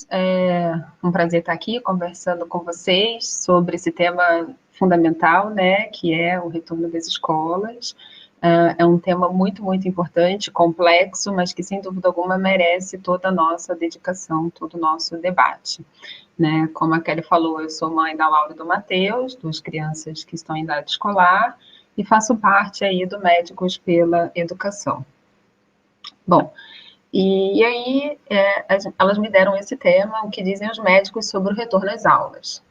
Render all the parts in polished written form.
É um prazer estar aqui conversando com vocês sobre esse tema fundamental, né, que é o retorno das escolas. É um tema muito, muito importante, complexo, mas que, sem dúvida alguma, merece toda a nossa dedicação, todo o nosso debate, né? Como a Kelly falou, eu sou mãe da Laura e do Matheus, duas crianças que estão em idade escolar, e faço parte aí do Médicos pela Educação. Bom, e aí, elas me deram esse tema, o que dizem os médicos sobre o retorno às aulas.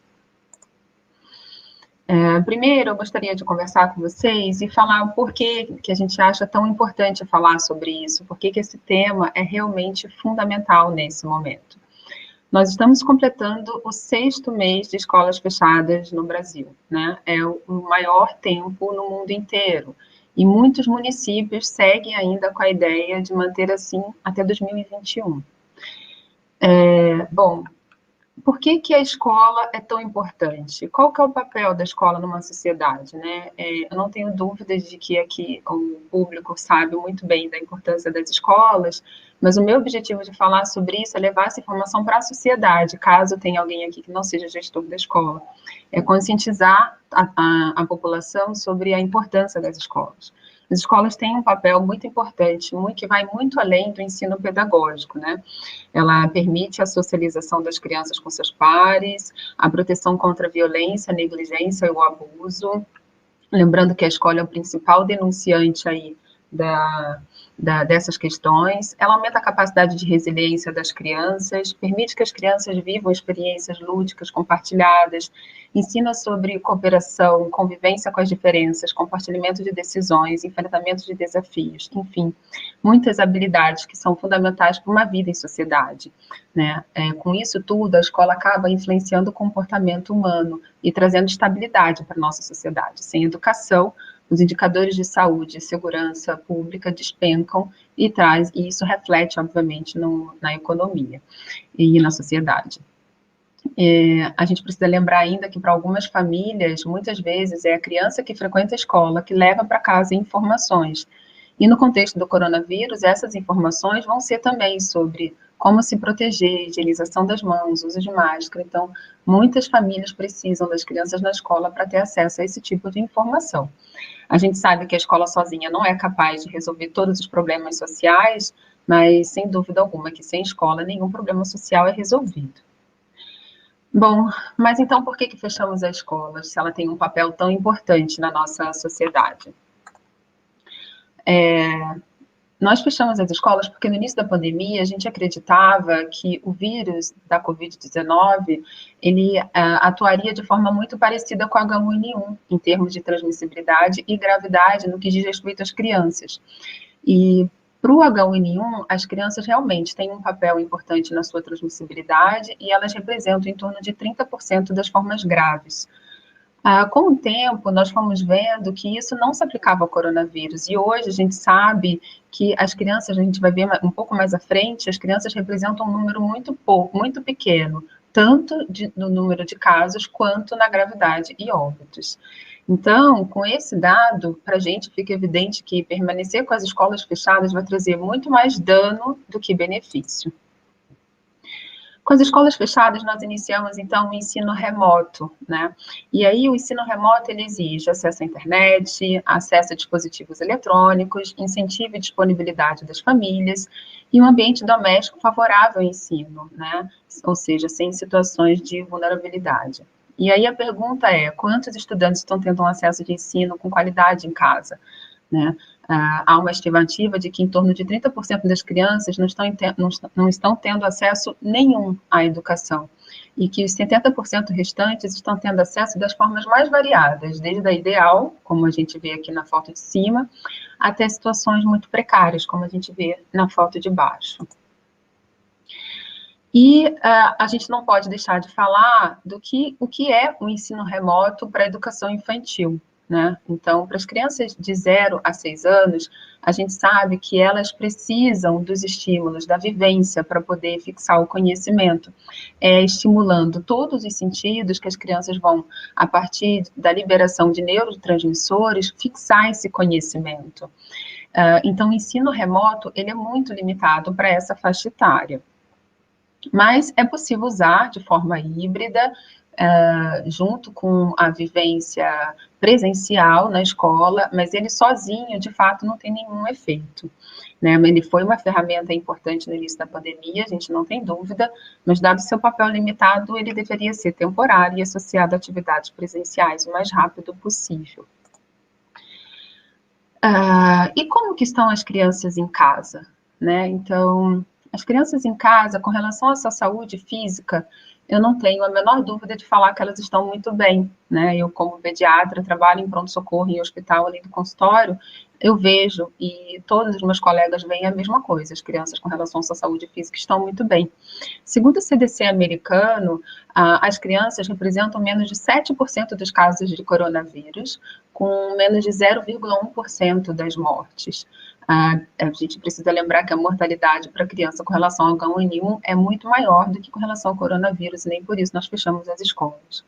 Primeiro, eu gostaria de conversar com vocês e falar o porquê que a gente acha tão importante falar sobre isso, porque que esse tema é realmente fundamental nesse momento. Nós estamos completando o 6º mês de escolas fechadas no Brasil, né? É o maior tempo no mundo inteiro. E muitos municípios seguem ainda com a ideia de manter assim até 2021. Bom, por que que a escola é tão importante? Qual que é o papel da escola numa sociedade, né? Eu não tenho dúvidas de que aqui o público sabe muito bem da importância das escolas, mas o meu objetivo de falar sobre isso é levar essa informação para a sociedade, caso tenha alguém aqui que não seja gestor da escola. É conscientizar a população sobre a importância das escolas. As escolas têm um papel muito importante, que vai muito além do ensino pedagógico, né? Ela permite a socialização das crianças com seus pares, a proteção contra a violência, a negligência e o abuso. Lembrando que a escola é o principal denunciante aí dessas questões. Ela aumenta a capacidade de resiliência das crianças, permite que as crianças vivam experiências lúdicas compartilhadas, ensina sobre cooperação, convivência com as diferenças, compartilhamento de decisões, enfrentamento de desafios, enfim, muitas habilidades que são fundamentais para uma vida em sociedade, né? Com isso tudo, a escola acaba influenciando o comportamento humano e trazendo estabilidade para a nossa sociedade. Sem educação, os indicadores de saúde e segurança pública despencam e isso reflete, obviamente, na economia e na sociedade. A gente precisa lembrar ainda que para algumas famílias, muitas vezes é a criança que frequenta a escola que leva para casa informações. E no contexto do coronavírus, essas informações vão ser também sobre como se proteger, higienização das mãos, uso de máscara. Então, muitas famílias precisam das crianças na escola para ter acesso a esse tipo de informação. A gente sabe que a escola sozinha não é capaz de resolver todos os problemas sociais, mas sem dúvida alguma que sem escola nenhum problema social é resolvido. Bom, mas então por que fechamos a escola, se ela tem um papel tão importante na nossa sociedade? Nós fechamos as escolas porque no início da pandemia a gente acreditava que o vírus da Covid-19 ele atuaria de forma muito parecida com a H1N1 em termos de transmissibilidade e gravidade no que diz respeito às crianças. E para o H1N1, as crianças realmente têm um papel importante na sua transmissibilidade e elas representam em torno de 30% das formas graves. Com o tempo, nós fomos vendo que isso não se aplicava ao coronavírus, e hoje a gente sabe que as crianças, a gente vai ver um pouco mais à frente, as crianças representam um número muito pequeno, tanto no número de casos, quanto na gravidade e óbitos. Então, com esse dado, para a gente fica evidente que permanecer com as escolas fechadas vai trazer muito mais dano do que benefício. Com as escolas fechadas, nós iniciamos, então, o ensino remoto, né? E aí, o ensino remoto, ele exige acesso à internet, acesso a dispositivos eletrônicos, incentivo e disponibilidade das famílias e um ambiente doméstico favorável ao ensino, né? Ou seja, sem situações de vulnerabilidade. E aí a pergunta é, quantos estudantes estão tendo um acesso de ensino com qualidade em casa, né? Há uma estimativa de que em torno de 30% das crianças não estão tendo acesso nenhum à educação, e que os 70% restantes estão tendo acesso das formas mais variadas, desde a ideal, como a gente vê aqui na foto de cima, até situações muito precárias, como a gente vê na foto de baixo. E a gente não pode deixar de falar o que é o ensino remoto para a educação infantil, né? Então, para as crianças de 0 a 6 anos, a gente sabe que elas precisam dos estímulos, da vivência para poder fixar o conhecimento, estimulando todos os sentidos que as crianças vão, a partir da liberação de neurotransmissores, fixar esse conhecimento. Então, o ensino remoto, ele é muito limitado para essa faixa etária. Mas é possível usar de forma híbrida, junto com a vivência presencial na escola, mas ele sozinho, de fato, não tem nenhum efeito, né? Ele foi uma ferramenta importante no início da pandemia, a gente não tem dúvida, mas dado seu papel limitado, ele deveria ser temporário e associado a atividades presenciais o mais rápido possível. E como que estão as crianças em casa, né? Então, as crianças em casa, com relação à sua saúde física, eu não tenho a menor dúvida de falar que elas estão muito bem, né? Eu, como pediatra, trabalho em pronto-socorro em hospital, além do consultório, eu vejo, e todos os meus colegas veem a mesma coisa, as crianças com relação à sua saúde física estão muito bem. Segundo o CDC americano, as crianças representam menos de 7% dos casos de coronavírus, com menos de 0,1% das mortes. A gente precisa lembrar que a mortalidade para criança com relação ao H1N1 é muito maior do que com relação ao coronavírus, e nem por isso nós fechamos as escolas.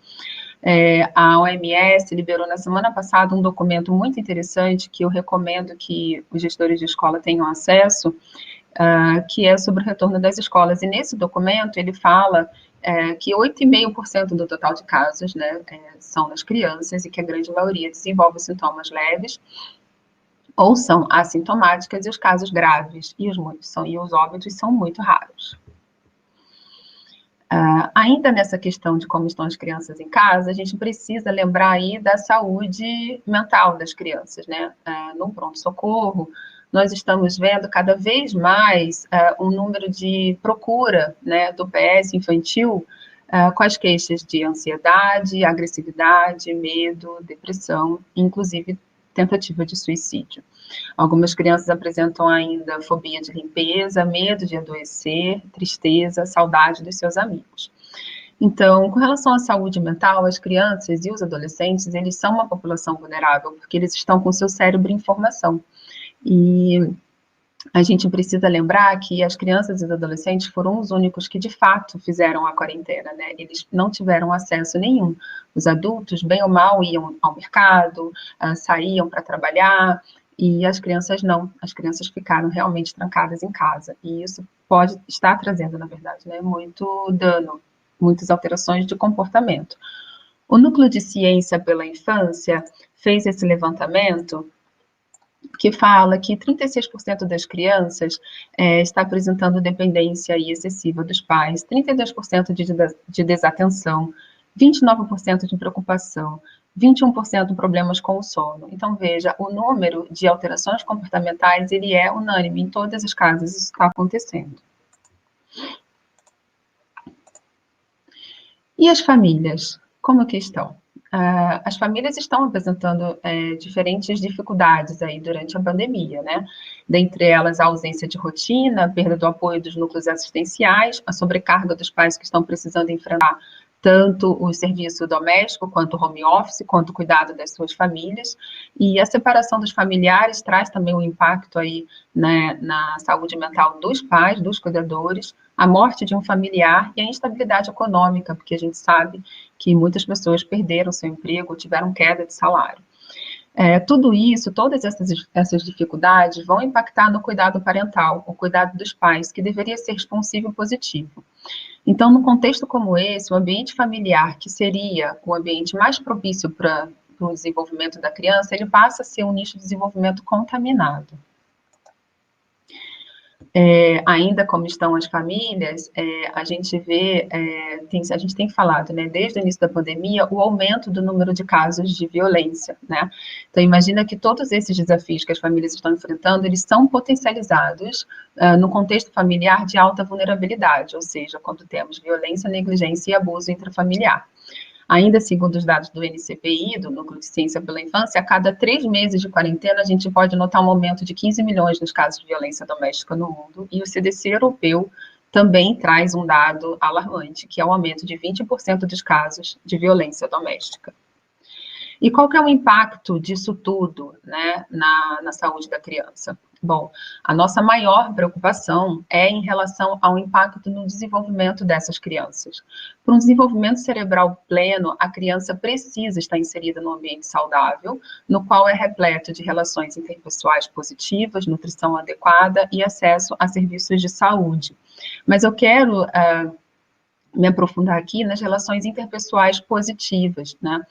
A OMS liberou na semana passada um documento muito interessante que eu recomendo que os gestores de escola tenham acesso, que é sobre o retorno das escolas. E nesse documento ele fala que 8,5% do total de casos, né, são nas crianças, e que a grande maioria desenvolve sintomas leves ou são assintomáticas, e os casos graves e os óbitos são muito raros. Ainda nessa questão de como estão as crianças em casa, a gente precisa lembrar aí da saúde mental das crianças, né? No pronto-socorro, nós estamos vendo cada vez mais um número de procura, né, do PS infantil, com as queixas de ansiedade, agressividade, medo, depressão, inclusive tentativa de suicídio. Algumas crianças apresentam ainda fobia de limpeza, medo de adoecer, tristeza, saudade dos seus amigos. Então, com relação à saúde mental, as crianças e os adolescentes, eles são uma população vulnerável, porque eles estão com o seu cérebro em formação. E a gente precisa lembrar que as crianças e os adolescentes foram os únicos que, de fato, fizeram a quarentena, né? Eles não tiveram acesso nenhum. Os adultos, bem ou mal, iam ao mercado, saíam para trabalhar, e as crianças não. As crianças ficaram realmente trancadas em casa. E isso pode estar trazendo, na verdade, né, muito dano, muitas alterações de comportamento. O Núcleo de Ciência pela Infância fez esse levantamento que fala que 36% das crianças está apresentando dependência excessiva dos pais, 32% de desatenção, 29% de preocupação, 21% problemas com o sono. Então, veja, o número de alterações comportamentais, ele é unânime, em todas as casas isso está acontecendo. E as famílias, como que estão? As famílias estão apresentando diferentes dificuldades aí durante a pandemia, né? Dentre elas, a ausência de rotina, a perda do apoio dos núcleos assistenciais, a sobrecarga dos pais que estão precisando enfrentar tanto o serviço doméstico, quanto o home office, quanto o cuidado das suas famílias, e a separação dos familiares traz também um impacto aí, né, na saúde mental dos pais, dos cuidadores, a morte de um familiar e a instabilidade econômica, porque a gente sabe que muitas pessoas perderam seu emprego, tiveram queda de salário. Tudo isso, todas essas dificuldades vão impactar no cuidado parental, o cuidado dos pais, que deveria ser responsivo e positivo. Então, num contexto como esse, o ambiente familiar, que seria o ambiente mais propício para o desenvolvimento da criança, ele passa a ser um nicho de desenvolvimento contaminado. Ainda como estão as famílias, a gente vê, a gente tem falado, né, desde o início da pandemia, o aumento do número de casos de violência, né? Então, imagina que todos esses desafios que as famílias estão enfrentando, eles são potencializados no contexto familiar de alta vulnerabilidade, ou seja, quando temos violência, negligência e abuso intrafamiliar. Ainda segundo os dados do NCPI, do Núcleo de Ciência pela Infância, a cada 3 meses de quarentena, a gente pode notar um aumento de 15 milhões nos casos de violência doméstica no mundo, e o CDC europeu também traz um dado alarmante, que é o aumento de 20% dos casos de violência doméstica. E qual que é o impacto disso tudo, né, na saúde da criança? Bom, a nossa maior preocupação é em relação ao impacto no desenvolvimento dessas crianças. Para um desenvolvimento cerebral pleno, a criança precisa estar inserida num ambiente saudável, no qual é repleto de relações interpessoais positivas, nutrição adequada e acesso a serviços de saúde. Mas eu quero me aprofundar aqui nas relações interpessoais positivas, né?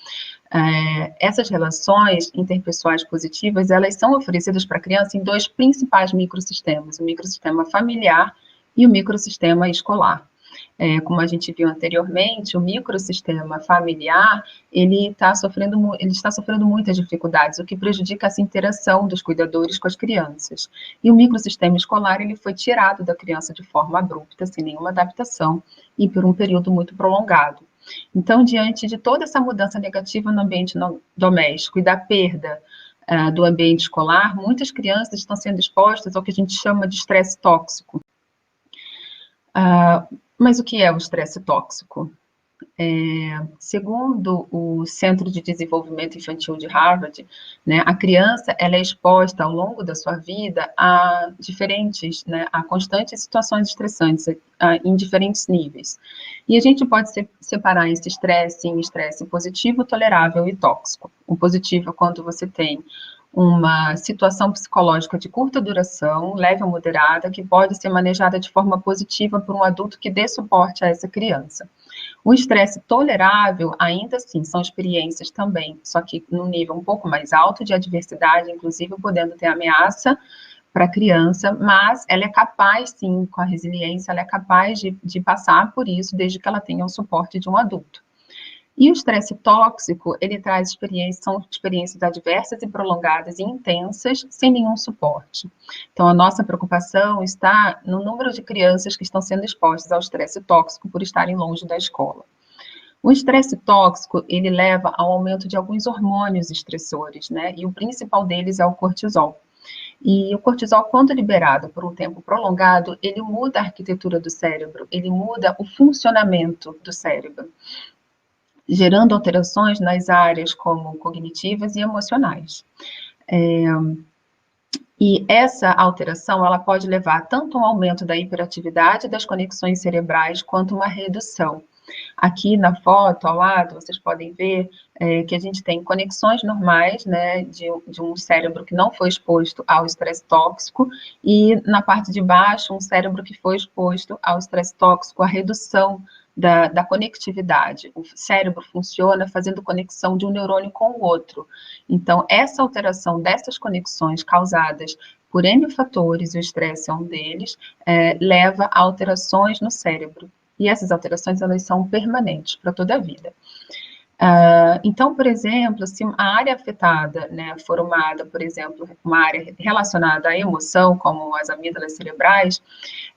Essas relações interpessoais positivas, elas são oferecidas para a criança em dois principais microsistemas, o microsistema familiar e o microsistema escolar. Como a gente viu anteriormente, o microsistema familiar, ele está sofrendo muitas dificuldades, o que prejudica essa interação dos cuidadores com as crianças. E o microsistema escolar, ele foi tirado da criança de forma abrupta, sem nenhuma adaptação, e por um período muito prolongado. Então, diante de toda essa mudança negativa no ambiente doméstico e da perda do ambiente escolar, muitas crianças estão sendo expostas ao que a gente chama de estresse tóxico. Mas o que é o estresse tóxico? Segundo o Centro de Desenvolvimento Infantil de Harvard, né, a criança ela é exposta ao longo da sua vida a diferentes, né, a constantes situações estressantes em diferentes níveis. E a gente pode separar esse estresse em estresse positivo, tolerável e tóxico. O positivo é quando você tem uma situação psicológica de curta duração, leve ou moderada, que pode ser manejada de forma positiva por um adulto que dê suporte a essa criança. O estresse tolerável, ainda assim, são experiências também, só que num nível um pouco mais alto de adversidade, inclusive podendo ter ameaça para a criança, mas ela é capaz, sim, com a resiliência, ela é capaz de passar por isso, desde que ela tenha o suporte de um adulto. E o estresse tóxico, ele traz são experiências adversas e prolongadas e intensas, sem nenhum suporte. Então, a nossa preocupação está no número de crianças que estão sendo expostas ao estresse tóxico por estarem longe da escola. O estresse tóxico, ele leva ao aumento de alguns hormônios estressores, né? E o principal deles é o cortisol. E o cortisol, quando liberado por um tempo prolongado, ele muda a arquitetura do cérebro, ele muda o funcionamento do cérebro, gerando alterações nas áreas como cognitivas e emocionais. E essa alteração, ela pode levar tanto a um aumento da hiperatividade das conexões cerebrais, quanto uma redução. Aqui na foto, ao lado, vocês podem ver que a gente tem conexões normais, né, de um cérebro que não foi exposto ao estresse tóxico, e na parte de baixo, um cérebro que foi exposto ao estresse tóxico, a redução da conectividade. O cérebro funciona fazendo conexão de um neurônio com o outro. Então, essa alteração dessas conexões causadas por N fatores, o estresse é um deles, leva a alterações no cérebro. E essas alterações, elas são permanentes para toda a vida. Então, por exemplo, se a área afetada, né, for uma área, por exemplo, uma área relacionada à emoção, como as amígdalas cerebrais,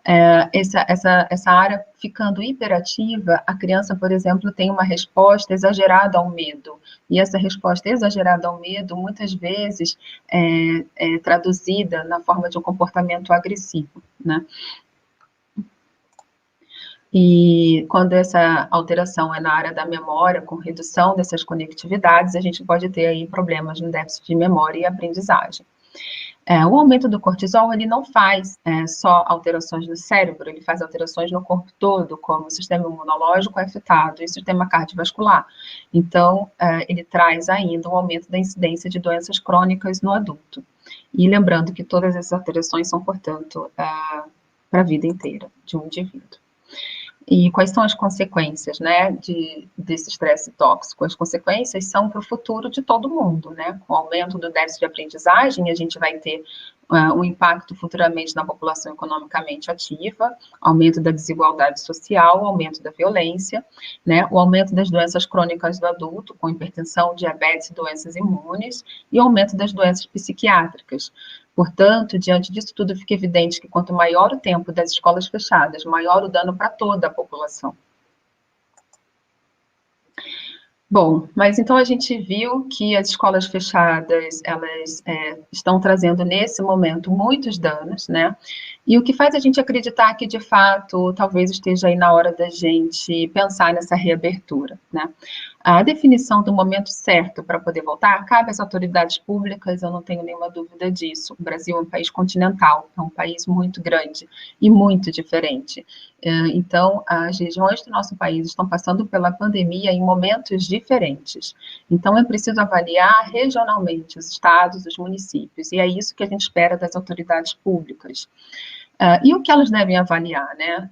essa área ficando hiperativa, a criança, por exemplo, tem uma resposta exagerada ao medo. E essa resposta exagerada ao medo, muitas vezes, é traduzida na forma de um comportamento agressivo, né? E quando essa alteração é na área da memória, com redução dessas conectividades, a gente pode ter aí problemas no déficit de memória e aprendizagem. O aumento do cortisol, ele não faz só alterações no cérebro, ele faz alterações no corpo todo, como o sistema imunológico é afetado e o sistema cardiovascular. Então, ele traz ainda um aumento da incidência de doenças crônicas no adulto. E lembrando que todas essas alterações são, portanto, para a vida inteira de um indivíduo. E quais são as consequências, né, desse estresse tóxico? As consequências são para o futuro de todo mundo, né? Com o aumento do déficit de aprendizagem, a gente vai ter um impacto futuramente na população economicamente ativa, aumento da desigualdade social, aumento da violência, né? O aumento das doenças crônicas do adulto, com hipertensão, diabetes e doenças imunes, e aumento das doenças psiquiátricas. Portanto, diante disso tudo, fica evidente que quanto maior o tempo das escolas fechadas, maior o dano para toda a população. Bom, mas então a gente viu que as escolas fechadas, elas estão trazendo nesse momento muitos danos, né? E o que faz a gente acreditar que, de fato, talvez esteja aí na hora da gente pensar nessa reabertura, né? A definição do momento certo para poder voltar cabe às autoridades públicas, eu não tenho nenhuma dúvida disso. O Brasil é um país continental, é um país muito grande e muito diferente. Então, as regiões do nosso país estão passando pela pandemia em momentos diferentes. Então, é preciso avaliar regionalmente os estados, os municípios, e é isso que a gente espera das autoridades públicas. E o que elas devem avaliar, né?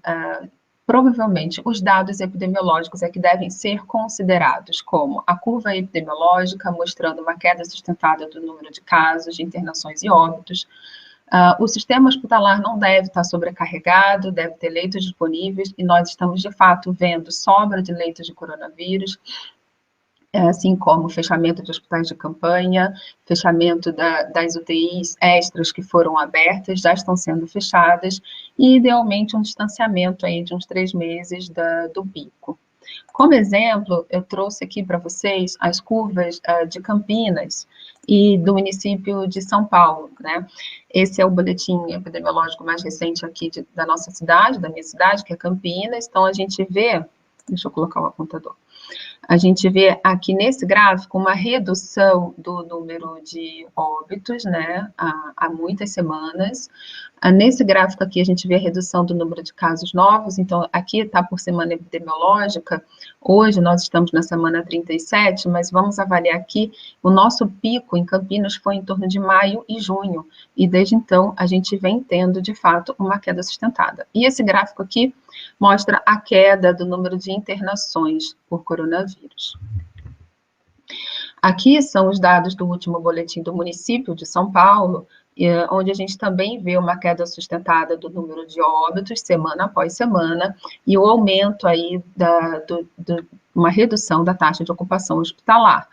Provavelmente, os dados epidemiológicos é que devem ser considerados, como a curva epidemiológica, mostrando uma queda sustentada do número de casos, de internações e óbitos. O sistema hospitalar não deve estar sobrecarregado, deve ter leitos disponíveis, e nós estamos, de fato, vendo sobra de leitos de coronavírus, assim como fechamento de hospitais de campanha, fechamento das UTIs extras que foram abertas, já estão sendo fechadas, e idealmente um distanciamento aí de uns 3 meses do pico. Como exemplo, eu trouxe aqui para vocês as curvas de Campinas e do município de São Paulo, né? Esse é o boletim epidemiológico mais recente aqui da nossa cidade, da minha cidade, que é Campinas. Então, a gente vê, deixa eu colocar o apontador. A gente vê aqui nesse gráfico uma redução do número de óbitos, né, há muitas semanas. Nesse gráfico aqui a gente vê a redução do número de casos novos, então aqui está por semana epidemiológica, hoje nós estamos na semana 37, mas vamos avaliar aqui, o nosso pico em Campinas foi em torno de maio e junho, e desde então a gente vem tendo, de fato, uma queda sustentada. E esse gráfico aqui mostra a queda do número de internações por coronavírus. Aqui são os dados do último boletim do município de São Paulo, onde a gente também vê uma queda sustentada do número de óbitos, semana após semana, e o aumento aí uma redução da taxa de ocupação hospitalar.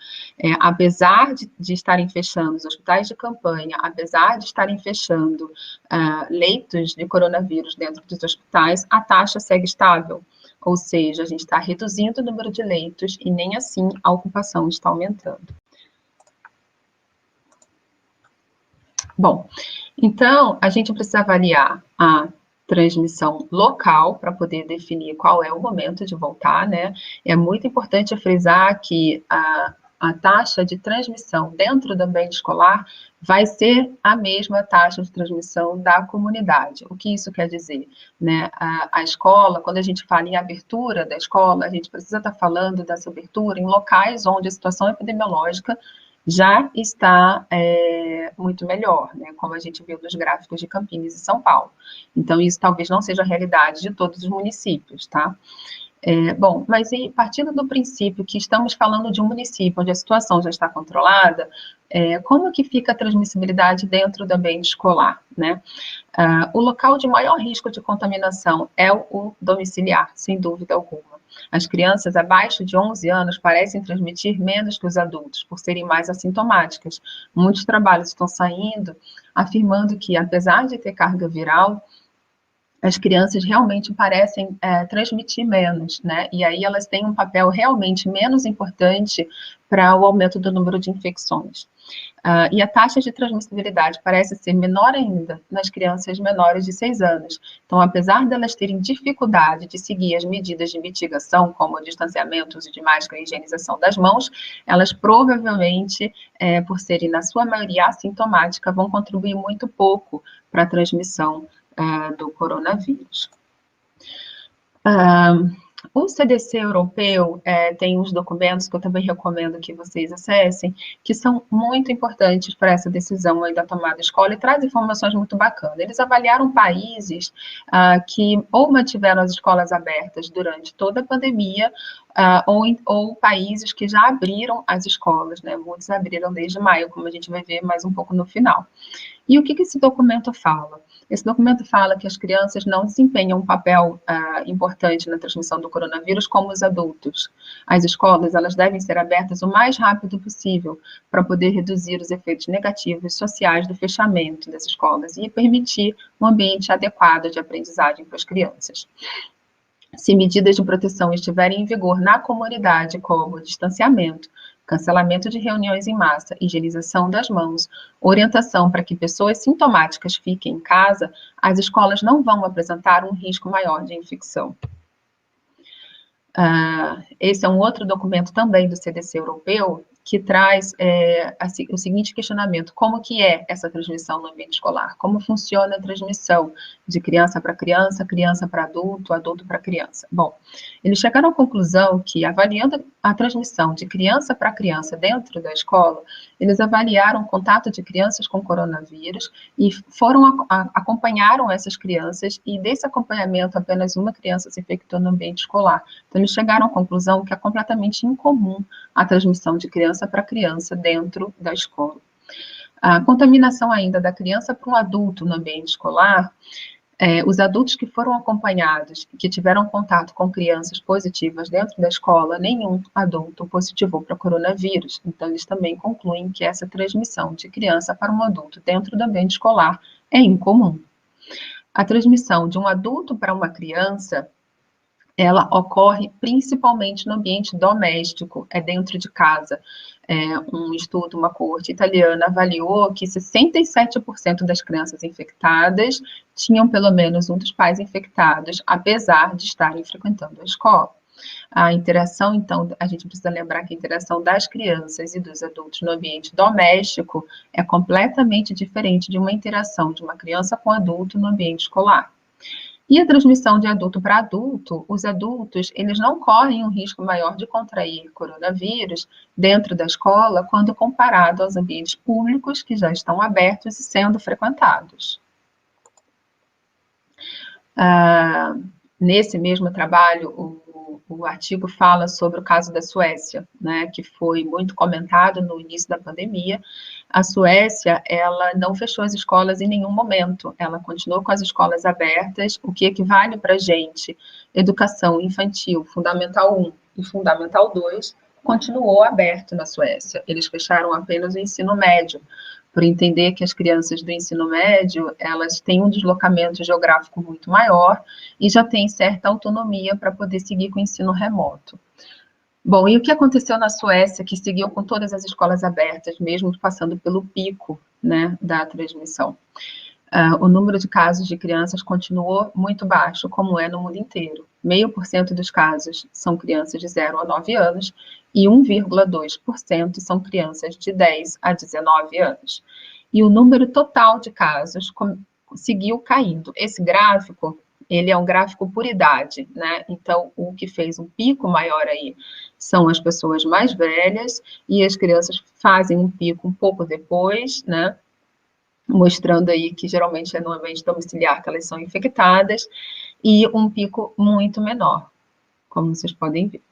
Apesar de estarem fechando os hospitais de campanha, apesar de estarem fechando leitos de coronavírus dentro dos hospitais, a taxa segue estável. Ou seja, a gente está reduzindo o número de leitos e nem assim a ocupação está aumentando. Bom, então a gente precisa avaliar a transmissão local para poder definir qual é o momento de voltar, né? É muito importante frisar que a taxa de transmissão dentro do ambiente escolar vai ser a mesma taxa de transmissão da comunidade. O que isso quer dizer? Né? A escola, quando a gente fala em abertura da escola, a gente precisa estar falando dessa abertura em locais onde a situação epidemiológica já está muito melhor, né? Como a gente viu nos gráficos de Campinas e São Paulo. Então, isso talvez não seja a realidade de todos os municípios, tá? Bom, mas partindo do princípio que estamos falando de um município onde a situação já está controlada, como que fica a transmissibilidade dentro do ambiente escolar, né? O local de maior risco de contaminação é o domiciliar, sem dúvida alguma. As crianças abaixo de 11 anos parecem transmitir menos que os adultos, por serem mais assintomáticas. Muitos trabalhos estão saindo afirmando que, apesar de ter carga viral, as crianças realmente parecem transmitir menos, né? E aí elas têm um papel realmente menos importante para o aumento do número de infecções. E a taxa de transmissibilidade parece ser menor ainda nas crianças menores de 6 anos. Então, apesar delas terem dificuldade de seguir as medidas de mitigação, como o distanciamento, uso de máscara e higienização das mãos, elas provavelmente, por serem na sua maioria assintomática, vão contribuir muito pouco para a transmissão do coronavírus. O CDC europeu tem uns documentos que eu também recomendo que vocês acessem, que são muito importantes para essa decisão aí da tomada de escola e traz informações muito bacanas. Eles avaliaram países que ou mantiveram as escolas abertas durante toda a pandemia, ou países que já abriram as escolas, né? Muitos abriram desde maio, como a gente vai ver mais um pouco no final. E o que esse documento fala? Esse documento fala que as crianças não desempenham um papel importante na transmissão do coronavírus como os adultos. As escolas, elas devem ser abertas o mais rápido possível para poder reduzir os efeitos negativos sociais do fechamento das escolas e permitir um ambiente adequado de aprendizagem para as crianças. Se medidas de proteção estiverem em vigor na comunidade, como distanciamento, cancelamento de reuniões em massa, higienização das mãos, orientação para que pessoas sintomáticas fiquem em casa, as escolas não vão apresentar um risco maior de infecção. Esse é um outro documento também do CDC europeu, que traz o seguinte questionamento: como que é essa transmissão no ambiente escolar? Como funciona a transmissão de criança para criança, criança para adulto, adulto para criança? Bom, eles chegaram à conclusão que, avaliando a transmissão de criança para criança dentro da escola, eles avaliaram o contato de crianças com coronavírus e acompanharam essas crianças, e desse acompanhamento apenas uma criança se infectou no ambiente escolar. Então, eles chegaram à conclusão que é completamente incomum a transmissão de criança para criança dentro da escola. A contaminação ainda da criança para um adulto no ambiente escolar, os adultos que foram acompanhados, que tiveram contato com crianças positivas dentro da escola, nenhum adulto positivou para coronavírus. Então, eles também concluem que essa transmissão de criança para um adulto dentro do ambiente escolar é incomum. A transmissão de um adulto para uma criança, ela ocorre principalmente no ambiente doméstico, dentro de casa. Um estudo, uma coorte italiana avaliou que 67% das crianças infectadas tinham pelo menos um dos pais infectados, apesar de estarem frequentando a escola. A interação, então, a gente precisa lembrar que a interação das crianças e dos adultos no ambiente doméstico é completamente diferente de uma interação de uma criança com adulto no ambiente escolar. E a transmissão de adulto para adulto, os adultos, eles não correm um risco maior de contrair coronavírus dentro da escola quando comparado aos ambientes públicos que já estão abertos e sendo frequentados. Nesse mesmo trabalho, o artigo fala sobre o caso da Suécia, né, que foi muito comentado no início da pandemia. A Suécia, ela não fechou as escolas em nenhum momento, ela continuou com as escolas abertas, o que equivale para a gente, educação infantil, Fundamental 1 e Fundamental 2, continuou aberto na Suécia. Eles fecharam apenas o ensino médio, por entender que as crianças do ensino médio, elas têm um deslocamento geográfico muito maior e já têm certa autonomia para poder seguir com o ensino remoto. Bom, e o que aconteceu na Suécia, que seguiu com todas as escolas abertas, mesmo passando pelo pico, né, da transmissão? O número de casos de crianças continuou muito baixo, como é no mundo inteiro. 0,5% dos casos são crianças de 0 a 9 anos e 1,2% são crianças de 10 a 19 anos. E o número total de casos seguiu caindo. Esse gráfico, ele é um gráfico por idade, né? Então, o que fez um pico maior aí são as pessoas mais velhas, e as crianças fazem um pico um pouco depois, né? Mostrando aí que geralmente é no ambiente domiciliar que elas são infectadas, e um pico muito menor, como vocês podem ver.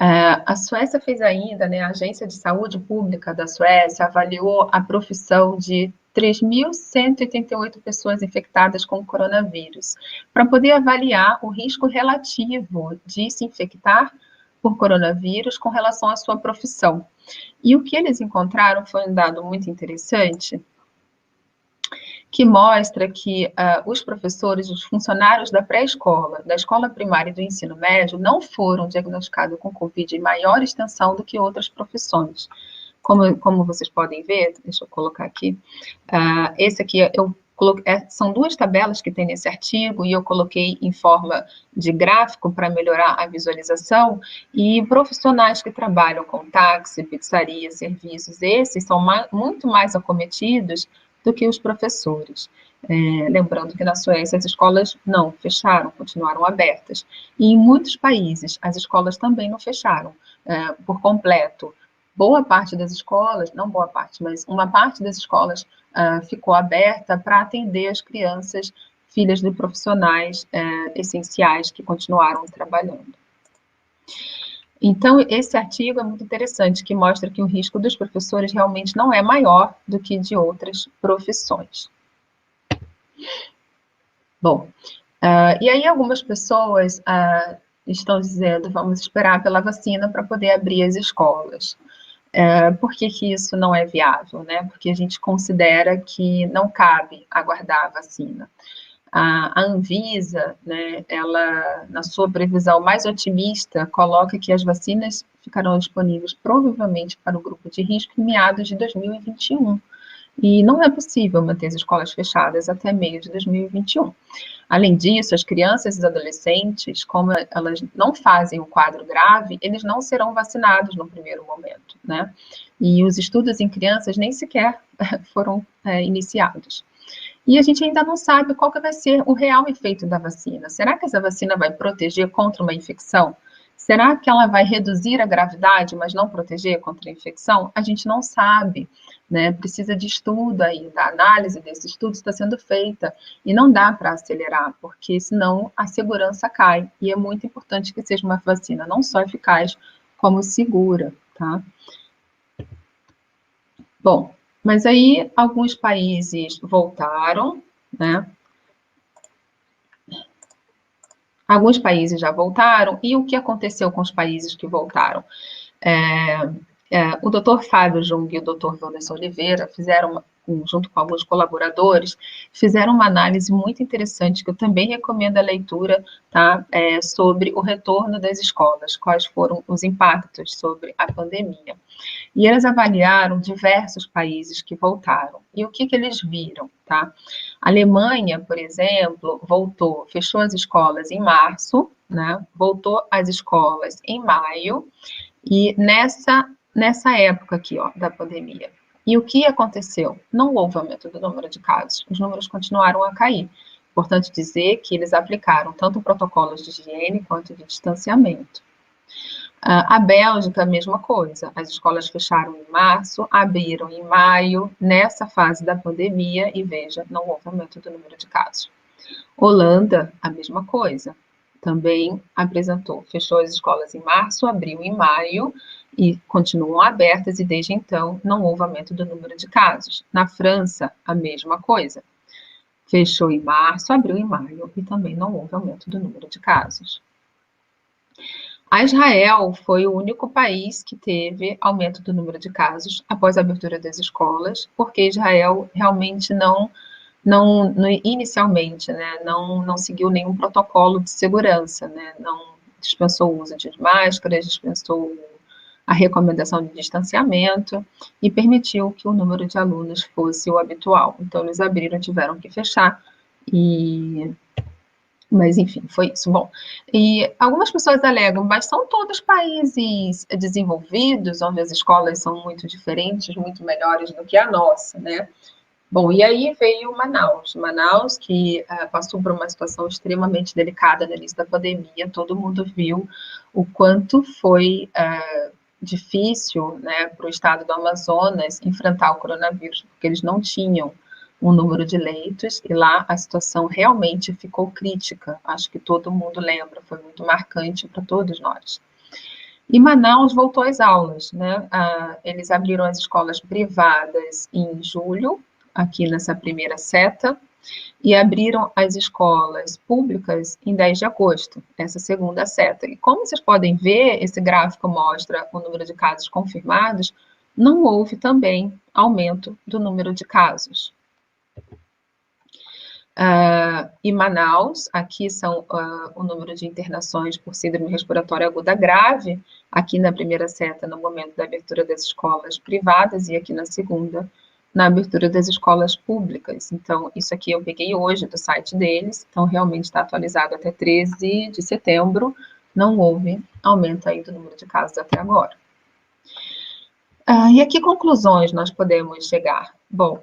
A Suécia fez ainda, né, a Agência de Saúde Pública da Suécia avaliou a profissão de 3.188 pessoas infectadas com coronavírus, para poder avaliar o risco relativo de se infectar por coronavírus com relação à sua profissão. E o que eles encontraram foi um dado muito interessante, que mostra que os professores, os funcionários da pré-escola, da escola primária e do ensino médio não foram diagnosticados com Covid em maior extensão do que outras profissões. Como vocês podem ver, deixa eu colocar aqui, esse aqui são duas tabelas que tem nesse artigo, e eu coloquei em forma de gráfico para melhorar a visualização, e profissionais que trabalham com táxi, pizzaria, serviços, esses são muito mais acometidos do que os professores. Lembrando que na Suécia as escolas não fecharam, continuaram abertas. E em muitos países as escolas também não fecharam por completo. Boa parte das escolas, não boa parte, mas uma parte das escolas ficou aberta para atender as crianças, filhas de profissionais essenciais que continuaram trabalhando. Então, esse artigo é muito interessante, que mostra que o risco dos professores realmente não é maior do que de outras profissões. Bom, e aí algumas pessoas estão dizendo, vamos esperar pela vacina para poder abrir as escolas. Por que isso não é viável, né? Porque a gente considera que não cabe aguardar a vacina. A Anvisa, né, ela, na sua previsão mais otimista, coloca que as vacinas ficarão disponíveis provavelmente para o grupo de risco em meados de 2021. E não é possível manter as escolas fechadas até meio de 2021. Além disso, as crianças e os adolescentes, como elas não fazem um quadro grave, eles não serão vacinados no primeiro momento, né? E os estudos em crianças nem sequer foram iniciados. E a gente ainda não sabe qual que vai ser o real efeito da vacina. Será que essa vacina vai proteger contra uma infecção Será que ela vai reduzir a gravidade, mas não proteger contra a infecção? A gente não sabe, né? Precisa de estudo aí, da análise desse estudo está sendo feita e não dá para acelerar, porque senão a segurança cai. E é muito importante que seja uma vacina não só eficaz, como segura, tá? Bom, mas aí alguns países voltaram, né? Alguns países já voltaram, e o que aconteceu com os países que voltaram? É, o doutor Fábio Jung e o doutor Wanderson Oliveira fizeram, junto com alguns colaboradores, fizeram uma análise muito interessante, que eu também recomendo a leitura, tá? Sobre o retorno das escolas, quais foram os impactos sobre a pandemia. E eles avaliaram diversos países que voltaram. E o que eles viram, tá? A Alemanha, por exemplo, voltou, fechou as escolas em março, né? Voltou às escolas em maio, e nessa época aqui, ó, da pandemia. E o que aconteceu? Não houve aumento do número de casos, os números continuaram a cair. Importante dizer que eles aplicaram tanto protocolos de higiene quanto de distanciamento. A Bélgica, a mesma coisa. As escolas fecharam em março, abriram em maio, nessa fase da pandemia, e veja, não houve aumento do número de casos. Holanda, a mesma coisa. Também apresentou, fechou as escolas em março, abriu em maio, e continuam abertas, e desde então não houve aumento do número de casos. Na França, a mesma coisa. Fechou em março, abriu em maio, e também não houve aumento do número de casos. A Israel foi o único país que teve aumento do número de casos após a abertura das escolas, porque Israel realmente inicialmente, né, não seguiu nenhum protocolo de segurança, né, não dispensou o uso de máscaras, dispensou a recomendação de distanciamento e permitiu que o número de alunos fosse o habitual. Então, eles abriram, tiveram que fechar e mas, enfim, foi isso. Bom, e algumas pessoas alegam, mas são todos países desenvolvidos, onde as escolas são muito diferentes, muito melhores do que a nossa, né? Bom, e aí veio Manaus. Manaus, que passou por uma situação extremamente delicada no início da pandemia, todo mundo viu o quanto foi difícil, né, para o estado do Amazonas enfrentar o coronavírus, porque eles não tinham um número de leitos, e lá a situação realmente ficou crítica. Acho que todo mundo lembra, foi muito marcante para todos nós. E Manaus voltou às aulas, né? Eles abriram as escolas privadas em julho, aqui nessa primeira seta, e abriram as escolas públicas em 10 de agosto, essa segunda seta. E como vocês podem ver, esse gráfico mostra o número de casos confirmados, não houve também aumento do número de casos. E Manaus, aqui são o número de internações por síndrome respiratória aguda grave, aqui na primeira seta, no momento da abertura das escolas privadas, e aqui na segunda, na abertura das escolas públicas. Então, isso aqui eu peguei hoje do site deles, então realmente está atualizado até 13 de setembro, não houve aumento aí do número de casos até agora. E a que conclusões nós podemos chegar? Bom,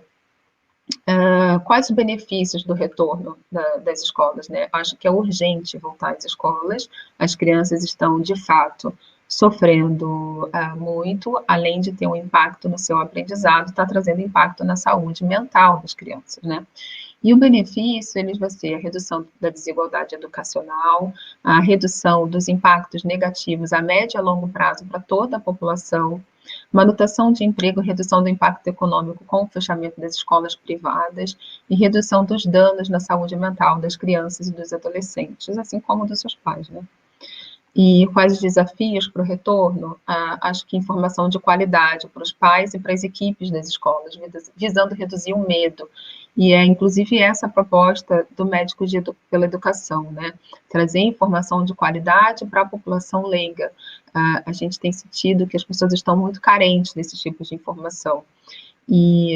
quais os benefícios do retorno das escolas, né? Acho que é urgente voltar às escolas, as crianças estão, de fato, sofrendo muito, além de ter um impacto no seu aprendizado, está trazendo impacto na saúde mental das crianças, né? E o benefício, eles vai ser a redução da desigualdade educacional, a redução dos impactos negativos a médio e a longo prazo para toda a população, manutenção de emprego e redução do impacto econômico com o fechamento das escolas privadas e redução dos danos na saúde mental das crianças e dos adolescentes, assim como dos seus pais, né? E quais os desafios para o retorno? Acho que informação de qualidade para os pais e para as equipes das escolas, visando reduzir o medo. E é, inclusive, essa a proposta do Médicos pela Educação, né? Trazer informação de qualidade para a população leiga. A gente tem sentido que as pessoas estão muito carentes desse tipo de informação. E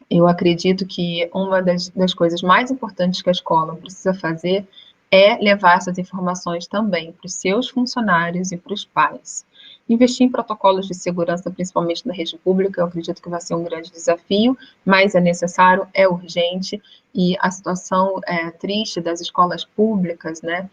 eu acredito que uma das coisas mais importantes que a escola precisa fazer é levar essas informações também para os seus funcionários e para os pais. Investir em protocolos de segurança, principalmente na rede pública, eu acredito que vai ser um grande desafio, mas é necessário, é urgente, e a situação triste das escolas públicas, né,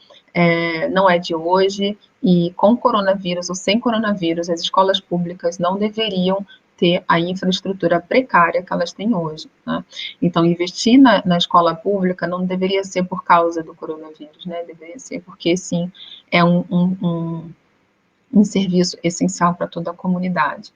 não é de hoje, e com coronavírus ou sem coronavírus, as escolas públicas não deveriam ter a infraestrutura precária que elas têm hoje, né? Então, investir na escola pública não deveria ser por causa do coronavírus, né? Deveria ser porque, sim, é um serviço essencial para toda a comunidade.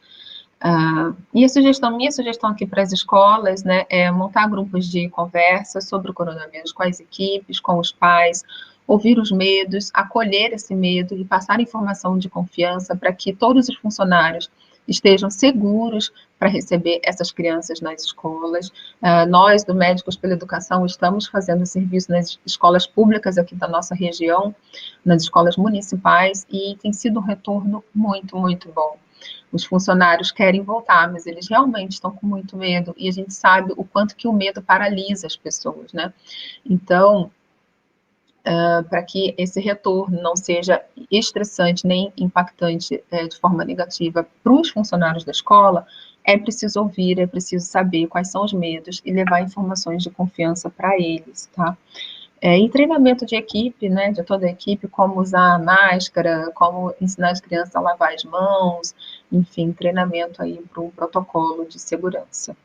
E minha sugestão aqui para as escolas, né, é montar grupos de conversa sobre o coronavírus com as equipes, com os pais, ouvir os medos, acolher esse medo e passar informação de confiança para que todos os funcionários estejam seguros para receber essas crianças nas escolas. Nós, do Médicos pela Educação, estamos fazendo serviço nas escolas públicas aqui da nossa região, nas escolas municipais, e tem sido um retorno muito, muito bom. Os funcionários querem voltar, mas eles realmente estão com muito medo, e a gente sabe o quanto que o medo paralisa as pessoas, né? Então, para que esse retorno não seja estressante nem impactante de forma negativa para os funcionários da escola, é preciso ouvir, é preciso saber quais são os medos e levar informações de confiança para eles, tá? E treinamento de equipe, né, de toda a equipe, como usar a máscara, como ensinar as crianças a lavar as mãos, enfim, treinamento aí para um protocolo de segurança.